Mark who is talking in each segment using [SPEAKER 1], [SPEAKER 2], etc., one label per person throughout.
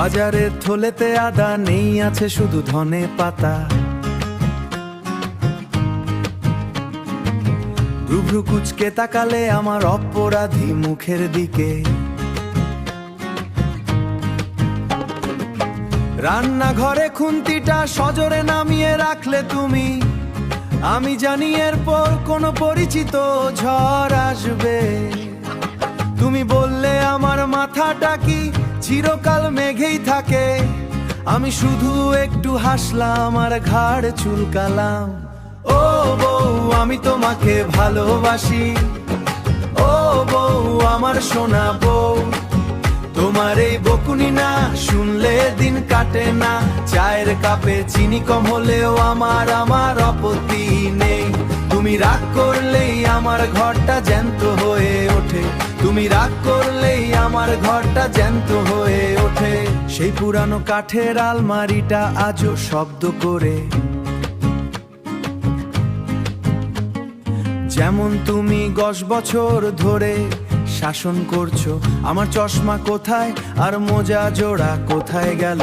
[SPEAKER 1] বাজারের থলেতে আদা নেই, আছে শুধু ধনে পাতা। ভ্রু কুচকে তাকালে আমার অপরাধী মুখের দিকে। রান্নাঘরে খুন্তিটা সজোরে নামিয়ে রাখলে তুমি, আমি জানি এরপর কোনো পরিচিত ঝড় আসবে। তুমি বললে আমার মাথাটা কি চিরকাল মেঘেই থাকে, আমি শুধু একটু হাসলাম আর ঘাড় চুলকালাম। ও বউ, আমি তোমাকে ভালোবাসি, ও বউ আমার সোনা বউ। তোমার এই বকুনি না শুনলে দিন কাটে না, চায়ের কাপে চিনি কম হলেও আমার আপত্তি নেই। তুমি রাগ করলেই আমার ঘরটা জ্যান্ত হয়ে ওঠে, তুমি রাগ করলেই আমার ঘরটা জ্যান্ত হয়ে ওঠে। সেই পুরানো কাঠের আলমারিটা আজও শব্দ করে, যেমন তুমি 10 বছর ধরে শাসন করছো। আমার চশমা কোথায় আর মোজা জোড়া কোথায় গেল?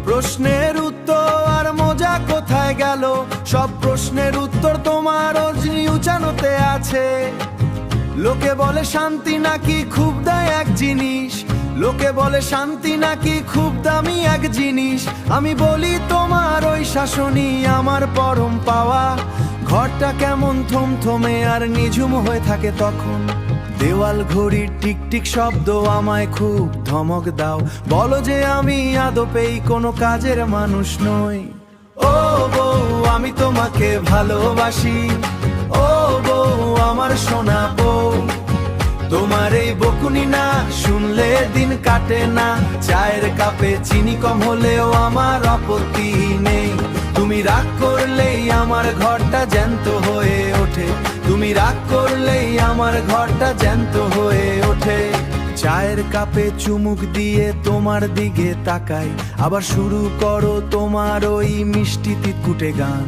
[SPEAKER 1] প্রশ্নের উত্তর আর মোজা কোথায় গেল? সব প্রশ্নের উত্তর তোমার অজনি উচানোতে আছে। লোকে বলে শান্তি নাকি খুব দায় এক জিনিস, লোকে বলে শান্তি নাকি খুব দামি এক জিনিস। আমি বলি তোমার ওই শাসনই আমার পরম পাওয়া। ঘরটা কেমন থমথমে আর নিঝুম হয়ে থাকে তখন। দেওয়াল ঘড়ির টিকটিক শব্দ আমায় খুব ধমক দাও, বলো যে আমি আদপেই কোনো কাজের মানুষ নই। ও বউ, আমি তোমাকে ভালোবাসি, ও বউ আমার সোনা বউ। তোমার এই বকুনি না শুনলে দিন কাটে না, চায়ের কাপে চিনি কম হলেও আমার আপত্তি নেই। তুমি রাগ করলেই আমার ঘরটা জ্যান্ত হয়ে ওঠে, তুমি রাগ করলেই আমার ঘরটা জ্যান্ত হয়ে ওঠে। চায়ের কাপে চুমুক দিয়ে তোমার দিকে তাকাই, আবার শুরু করো তোমার ওই মিষ্টি তিতকুটে গান।